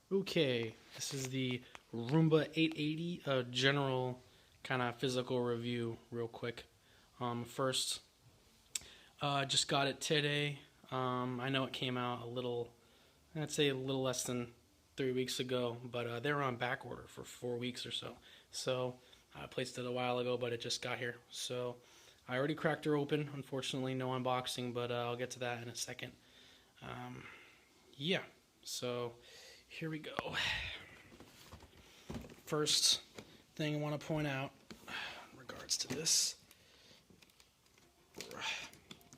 Okay, this is the Roomba 880 general kind of physical review, real quick. First, just got it today. I know it came out I'd say a little less than 3 weeks ago, but they were on back order for 4 weeks or so. So I placed it a while ago, but it just got here. So I already cracked her open. Unfortunately, no unboxing, but I'll get to that in a second. Yeah, so here we go. First thing I want to point out in regards to this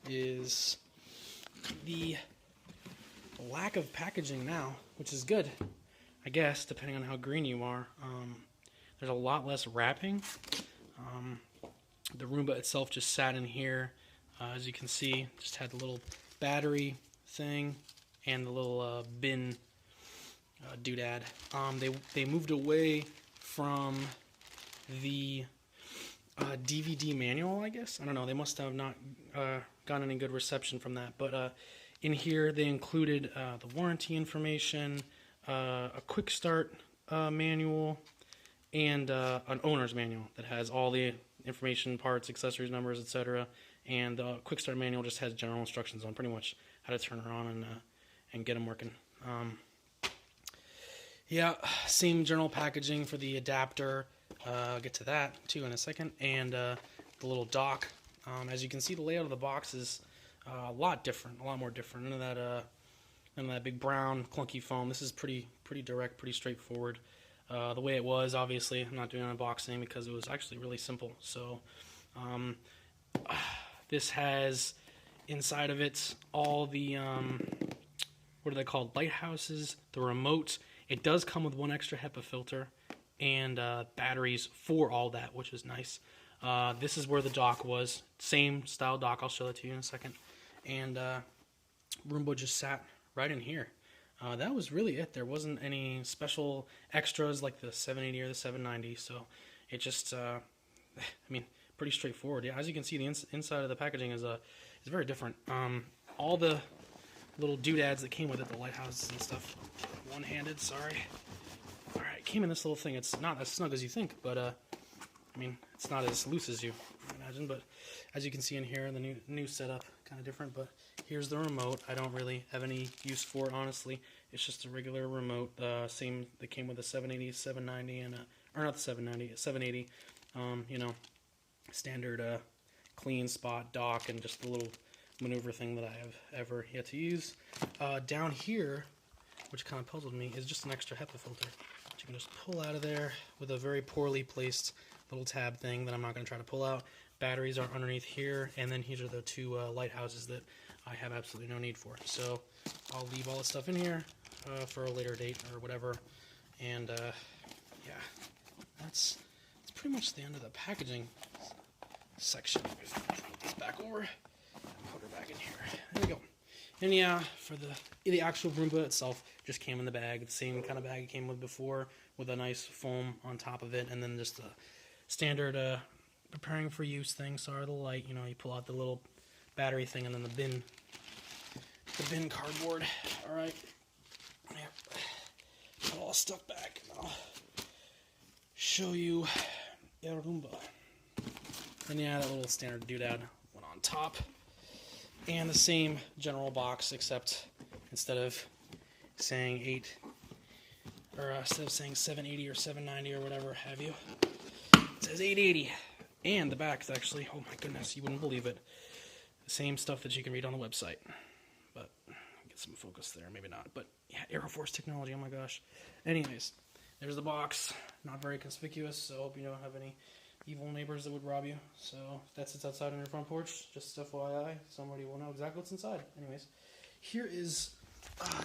is the lack of packaging now, which is good, I guess, depending on how green you are. There's a lot less wrapping. The Roomba itself just sat in here. As you can see, just had the little battery thing and the little bin doodad. They moved away from the DVD manual, I guess. I don't know. They must have not gotten any good reception from that. But in here, they included the warranty information, a quick start manual, and an owner's manual that has all the information, parts, accessories, numbers, etc. And the quick start manual just has general instructions on pretty much how to turn her on and get them working. Yeah, same general packaging for the adapter. I'll get to that too in a second. And the little dock. As you can see, the layout of the box is a lot different, a lot more different. None of that big brown clunky foam. This is pretty direct, pretty straightforward. The way it was, obviously, I'm not doing an unboxing because it was actually really simple. So this has inside of it all the what are they called? Lighthouses, the remote. It does come with one extra HEPA filter and batteries for all that, which is nice. This is where the dock was. Same style dock. I'll show that to you in a second. And Roomba just sat right in here. That was really it. There wasn't any special extras like the 780 or the 790. So it just, I mean, pretty straightforward. Yeah, as you can see, the inside of the packaging is very different. All the little doodads that came with it, the lighthouses and stuff. One-handed, sorry. All right, came in this little thing. It's not as snug as you think, but I mean, it's not as loose as you imagine. But as you can see in here, the new setup, kind of different. But here's the remote. I don't really have any use for it, honestly. It's just a regular remote, same that came with the 780, 790, and or not the 790, 780. You know, standard clean spot dock and just the little maneuver thing that I have ever yet to use. Down here, which kind of puzzled me, is just an extra HEPA filter that you can just pull out of there with a very poorly placed little tab thing that I'm not going to try to pull out. Batteries are underneath here, and then here are the two lighthouses that I have absolutely no need for. So I'll leave all this stuff in here for a later date or whatever. And yeah, that's pretty much the end of the packaging section. Flip this back over. Put her back in here. There we go. And yeah, for the actual Roomba itself, just came in the bag. The same kind of bag it came with before, with a nice foam on top of it, and then just a standard preparing for use thing. Sorry, the light. You know, you pull out the little battery thing, and then the bin cardboard. All right. Yep. Put it all stuck back. I'll show you Roomba. And yeah, that little standard doodad went on top. And the same general box, except instead of saying 780 or 790 or whatever have you, it says 880. And the back is actually, oh my goodness, you wouldn't believe it, the same stuff that you can read on the website. But get some focus there, maybe not. But yeah, Aeroforce technology, oh my gosh. Anyways, there's the box. Not very conspicuous, so I hope you don't have any evil neighbors that would rob you. So if that sits outside on your front porch, just FYI, somebody will know exactly what's inside. Anyways, here is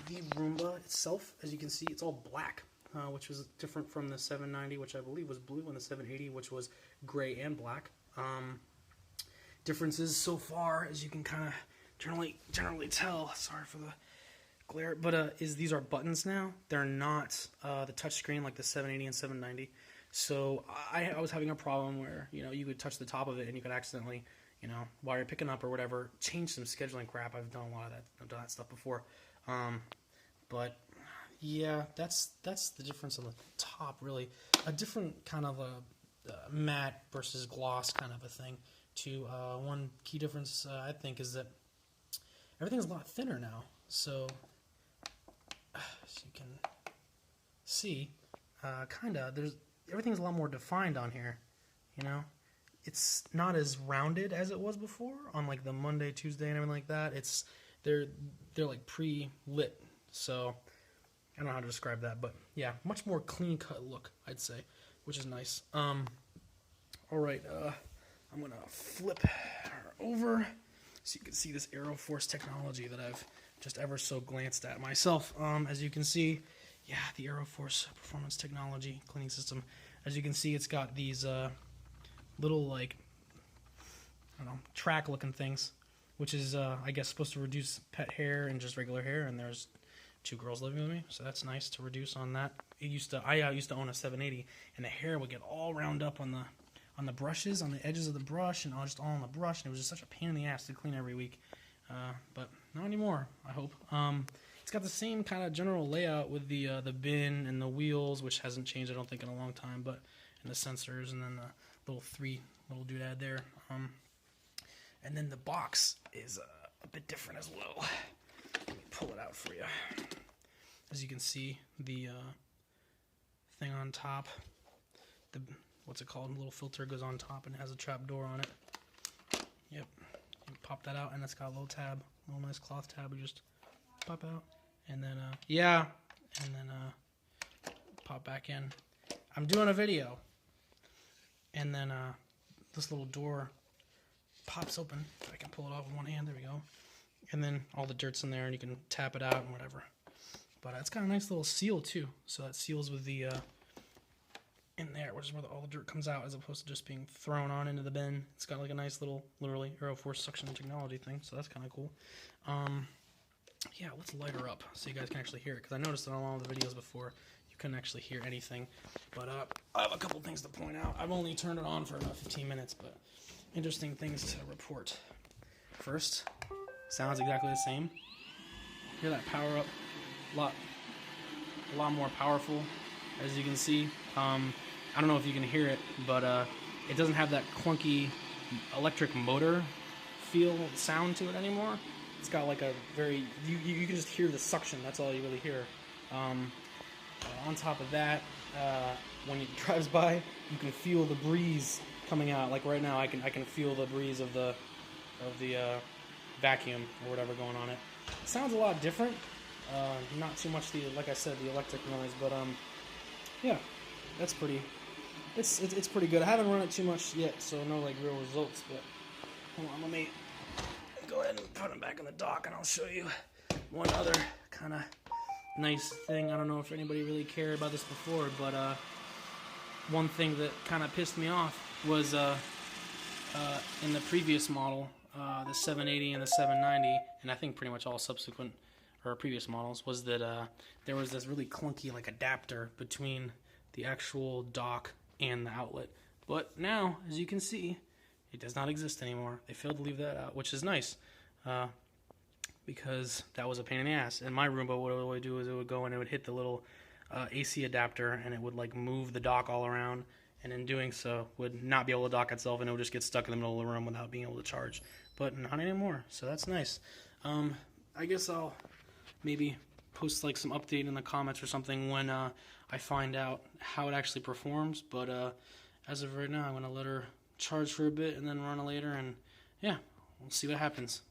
the Roomba itself. As you can see, it's all black, which was different from the 790, which I believe was blue, and the 780, which was gray and black. Differences so far, as you can kind of generally tell. Sorry for the glare, but these are buttons now. They're not the touch screen like the 780 and 790. So I was having a problem where, you know, you could touch the top of it and you could accidentally, you know, while you're picking up or whatever, change some scheduling crap. I've done a lot of that. I've done that stuff before. But Yeah, that's the difference on the top, really. A different kind of a matte versus gloss kind of a thing. One key difference I think is that everything's a lot thinner now. So, as you can see, everything's a lot more defined on here. You know, it's not as rounded as it was before on like the Monday, Tuesday, and everything like that. They're like pre-lit, so I don't know how to describe that, but yeah, much more clean-cut look, I'd say, which is nice. All right, I'm gonna flip her over so you can see this AeroForce technology that I've just ever so glanced at myself. As you can see, yeah, the AeroForce performance technology cleaning system. As you can see, it's got these little, like, I don't know, track-looking things, which is, I guess, supposed to reduce pet hair and just regular hair, and there's 2 girls living with me, so that's nice to reduce on that. I used to own a 780, and the hair would get all round up on the brushes, on the edges of the brush, and just all on the brush, and it was just such a pain in the ass to clean every week. But not anymore, I hope. It's got the same kind of general layout with the bin and the wheels, which hasn't changed, I don't think, in a long time, but and the sensors, and then the little doodad there. And then the box is a bit different as well. Let me pull it out for you. As you can see, the thing on top, what's it called? A little filter goes on top and it has a trap door on it. Yep. You pop that out and it's got a little tab, a little nice cloth tab. We just pop out and then pop back in. I'm doing a video, and then this little door pops open. I can pull it off with one hand. There we go. And then all the dirt's in there, and you can tap it out and whatever. But it's got a nice little seal too. So that seals with the in there, which is where all the dirt comes out, as opposed to just being thrown on into the bin. It's got like a nice little, literally, AeroForce suction technology thing. So that's kind of cool. Yeah, let's light her up so you guys can actually hear it, because I noticed that on all the videos before you couldn't actually hear anything. But I have a couple things to point out. I've only turned it on for about 15 minutes, but interesting things to report. First, sounds exactly the same. Hear that power up? A lot more powerful, as you can see. I don't know if you can hear it, but it doesn't have that clunky electric motor sound to it anymore. It's got like a very, you can just hear the suction. That's all you really hear. On top of that, when it drives by, you can feel the breeze coming out. Like right now, I can feel the breeze of the vacuum or whatever going on it. It sounds a lot different. Not too much like I said, the electric noise, but yeah, that's pretty. It's pretty good. I haven't run it too much yet, so no like real results. But hold on, let me go ahead and put them back in the dock, and I'll show you one other kind of nice thing. I don't know if anybody really cared about this before, but one thing that kind of pissed me off was in the previous model, the 780 and the 790, and I think pretty much all subsequent or previous models, was that there was this really clunky like adapter between the actual dock and the outlet. But now, as you can see, it does not exist anymore. They failed to leave that out, which is nice, because that was a pain in the ass. And my Roomba, what it would do is it would go and it would hit the little AC adapter, and it would like move the dock all around, and in doing so would not be able to dock itself, and it would just get stuck in the middle of the room without being able to charge. But not anymore, so that's nice. I guess I'll maybe post like some update in the comments or something when I find out how it actually performs. But as of right now, I'm going to let her charge for a bit and then run it later, and yeah, we'll see what happens.